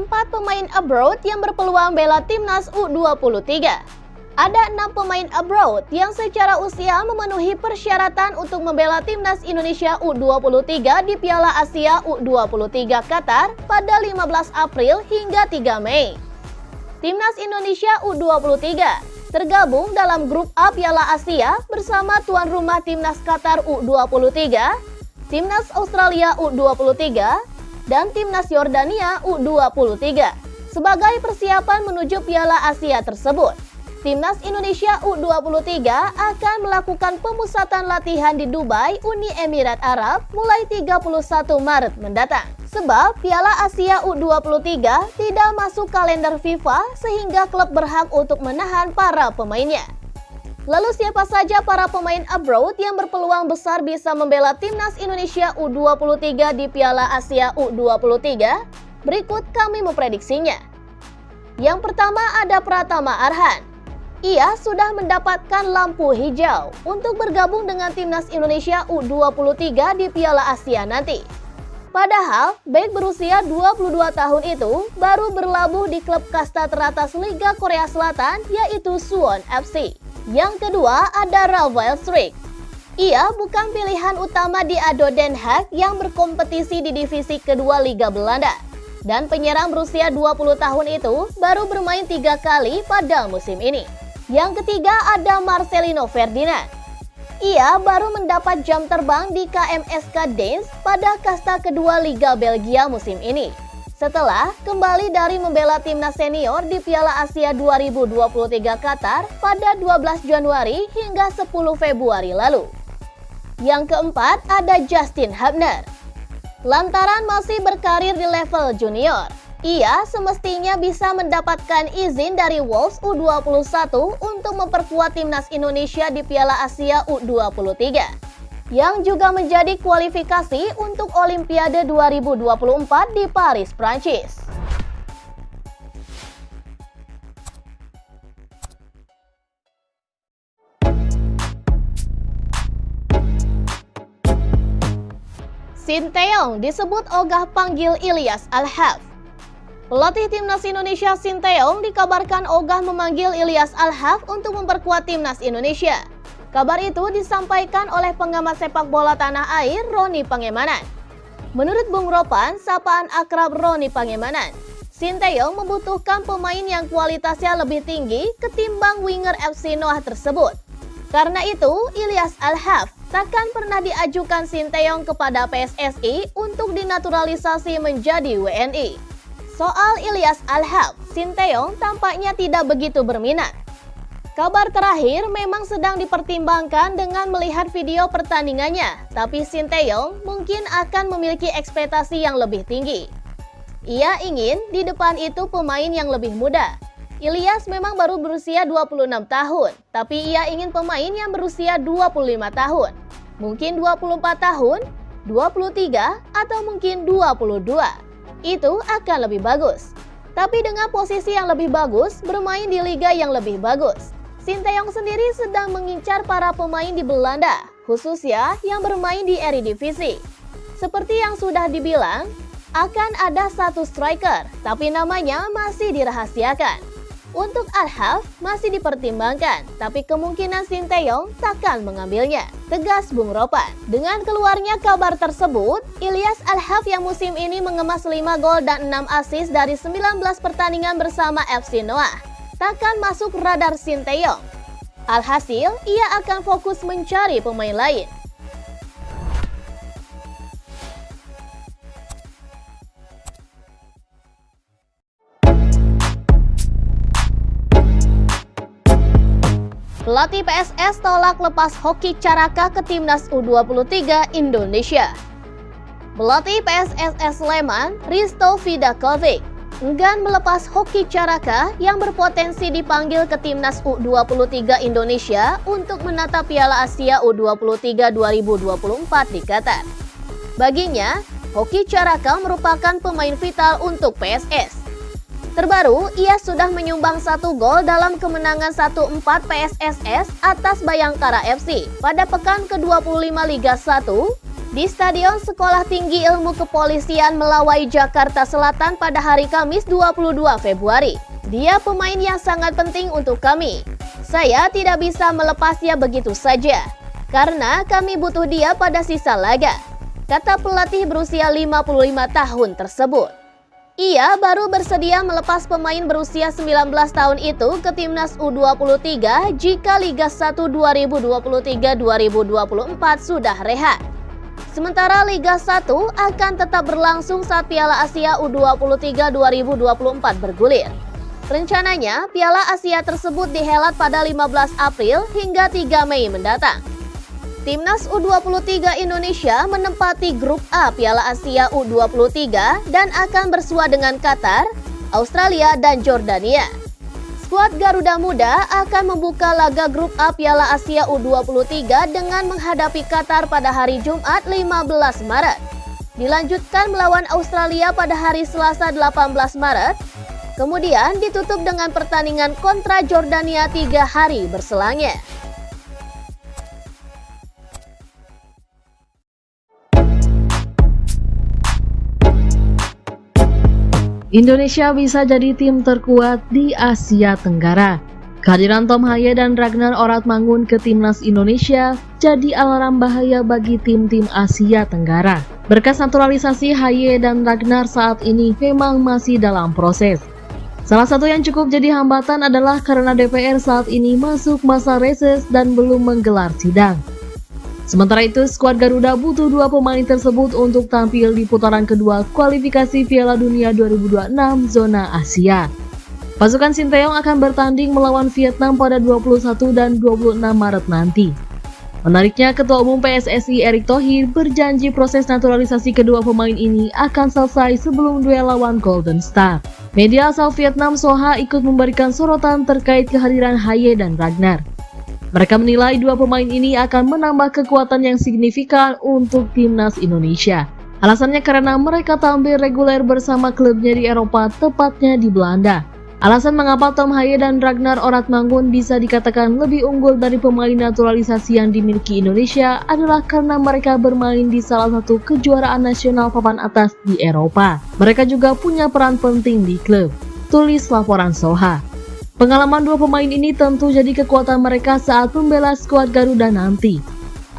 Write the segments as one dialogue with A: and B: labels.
A: 4 pemain abroad yang berpeluang bela timnas U23. Ada 6 pemain abroad yang secara usia memenuhi persyaratan untuk membela timnas Indonesia U23 di Piala Asia U23 Qatar pada 15 April hingga 3 Mei. Timnas Indonesia U23 tergabung dalam grup A Piala Asia bersama tuan rumah timnas Qatar U23, timnas Australia U23, dan timnas Yordania U23 sebagai persiapan menuju Piala Asia tersebut. Timnas Indonesia U23 akan melakukan pemusatan latihan di Dubai, Uni Emirat Arab mulai 31 Maret mendatang. Sebab Piala Asia U23 tidak masuk kalender FIFA sehingga klub berhak untuk menahan para pemainnya. Lalu siapa saja para pemain abroad yang berpeluang besar bisa membela timnas Indonesia U23 di Piala Asia U23? Berikut kami memprediksinya. Yang pertama ada Pratama Arhan. Ia sudah mendapatkan lampu hijau untuk bergabung dengan timnas Indonesia U23 di Piala Asia nanti. Padahal, bek berusia 22 tahun itu baru berlabuh di klub kasta teratas Liga Korea Selatan yaitu Suwon FC. Yang kedua ada Rafael Struijk. Ia bukan pilihan utama di ADO Den Haag yang berkompetisi di divisi kedua Liga Belanda. Dan penyerang berusia 20 tahun itu baru bermain 3 kali pada musim ini. Yang ketiga ada Marcelino Ferdinand. Ia baru mendapat jam terbang di KMSK Dens pada kasta kedua Liga Belgia musim ini. Setelah kembali dari membela timnas senior di Piala Asia 2023 Qatar pada 12 Januari hingga 10 Februari lalu. Yang keempat ada Justin Hubner. Lantaran masih berkarir di level junior, ia semestinya bisa mendapatkan izin dari Wolves U21 untuk memperkuat timnas Indonesia di Piala Asia U23, yang juga menjadi kualifikasi untuk Olimpiade 2024 di Paris, Prancis. Sinteyong disebut ogah panggil Ilyas Al-Haf. Pelatih timnas Indonesia Sinteyong dikabarkan ogah memanggil Ilyas Al-Haf untuk memperkuat timnas Indonesia. Kabar itu disampaikan oleh pengamat sepak bola tanah air Roni Pangemanan. Menurut Bung Ropan, sapaan akrab Roni Pangemanan, Sinteyong membutuhkan pemain yang kualitasnya lebih tinggi ketimbang winger FC Noah tersebut. Karena itu, Ilyas Al-Haf takkan pernah diajukan Sinteyong kepada PSSI untuk dinaturalisasi menjadi WNI. Soal Ilyas Al-Haf, Sinteyong tampaknya tidak begitu berminat. Kabar terakhir memang sedang dipertimbangkan dengan melihat video pertandingannya, tapi Sinteyong mungkin akan memiliki ekspektasi yang lebih tinggi. Ia ingin di depan itu pemain yang lebih muda. Ilyas memang baru berusia 26 tahun, tapi ia ingin pemain yang berusia 25 tahun. Mungkin 24 tahun, 23, atau mungkin 22. Itu akan lebih bagus. Tapi dengan posisi yang lebih bagus, bermain di liga yang lebih bagus. Sinteyong sendiri sedang mengincar para pemain di Belanda, khususnya yang bermain di Eredivisie. Seperti yang sudah dibilang, akan ada satu striker, tapi namanya masih dirahasiakan. Untuk Al-Haf masih dipertimbangkan, tapi kemungkinan Sinteyong takkan mengambilnya, tegas Bung Ropan. Dengan keluarnya kabar tersebut, Ilyas Al-Haf yang musim ini mengemas 5 gol dan 6 assist dari 19 pertandingan bersama FC Noah, takkan masuk radar Sinteyong. Alhasil, ia akan fokus mencari pemain lain. Pelatih PSS tolak lepas Hoki Caraka ke timnas U23 Indonesia. Pelatih PSSS Sleman, Risto Vidakovic, enggan melepas Hoki Caraka yang berpotensi dipanggil ke timnas U23 Indonesia untuk menata Piala Asia U23 2024 di Qatar. Baginya, Hoki Caraka merupakan pemain vital untuk PSS. Terbaru, ia sudah menyumbang 1 gol dalam kemenangan 1-4 PSSS atas Bayangkara FC pada pekan ke-25 Liga 1 di Stadion Sekolah Tinggi Ilmu Kepolisian Melawai, Jakarta Selatan pada hari Kamis 22 Februari. Dia pemain yang sangat penting untuk kami. Saya tidak bisa melepasnya begitu saja, karena kami butuh dia pada sisa laga, kata pelatih berusia 55 tahun tersebut. Ia baru bersedia melepas pemain berusia 19 tahun itu ke Timnas U23 jika Liga 1 2023-2024 sudah rehat. Sementara Liga 1 akan tetap berlangsung saat Piala Asia U23 2024 bergulir. Rencananya, Piala Asia tersebut dihelat pada 15 April hingga 3 Mei mendatang. Timnas U23 Indonesia menempati grup A Piala Asia U23 dan akan bersua dengan Qatar, Australia, dan Jordania. Skuad Garuda Muda akan membuka laga grup A Piala Asia U23 dengan menghadapi Qatar pada hari Jumat 15 Maret. Dilanjutkan melawan Australia pada hari Selasa 18 Maret. Kemudian ditutup dengan pertandingan kontra Jordania 3 hari berselangnya.
B: Indonesia bisa jadi tim terkuat di Asia Tenggara. Kehadiran Tom Haye dan Ragnar Oratmangun ke Timnas Indonesia jadi alarm bahaya bagi tim-tim Asia Tenggara. Berkas naturalisasi Haye dan Ragnar saat ini memang masih dalam proses. Salah satu yang cukup jadi hambatan adalah karena DPR saat ini masuk masa reses dan belum menggelar sidang. Sementara itu, skuad Garuda butuh 2 pemain tersebut untuk tampil di putaran kedua kualifikasi Piala Dunia 2026 zona Asia. Pasukan Sinteyong akan bertanding melawan Vietnam pada 21 dan 26 Maret nanti. Menariknya, Ketua Umum PSSI Erick Thohir berjanji proses naturalisasi kedua pemain ini akan selesai sebelum duel lawan Golden Star. Media asal Vietnam Soha ikut memberikan sorotan terkait kehadiran Haye dan Ragnar. Mereka menilai 2 pemain ini akan menambah kekuatan yang signifikan untuk Timnas Indonesia. Alasannya karena mereka tampil reguler bersama klubnya di Eropa, tepatnya di Belanda. Alasan mengapa Tom Haye dan Ragnar Oratmangun bisa dikatakan lebih unggul dari pemain naturalisasi yang dimiliki Indonesia adalah karena mereka bermain di salah satu kejuaraan nasional papan atas di Eropa. Mereka juga punya peran penting di klub, tulis laporan Soha. Pengalaman 2 pemain ini tentu jadi kekuatan mereka saat membela skuad Garuda nanti.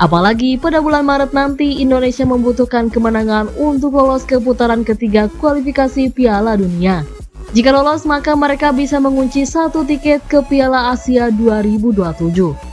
B: Apalagi pada bulan Maret nanti Indonesia membutuhkan kemenangan untuk lolos ke putaran ketiga kualifikasi Piala Dunia. Jika lolos maka mereka bisa mengunci 1 tiket ke Piala Asia 2027.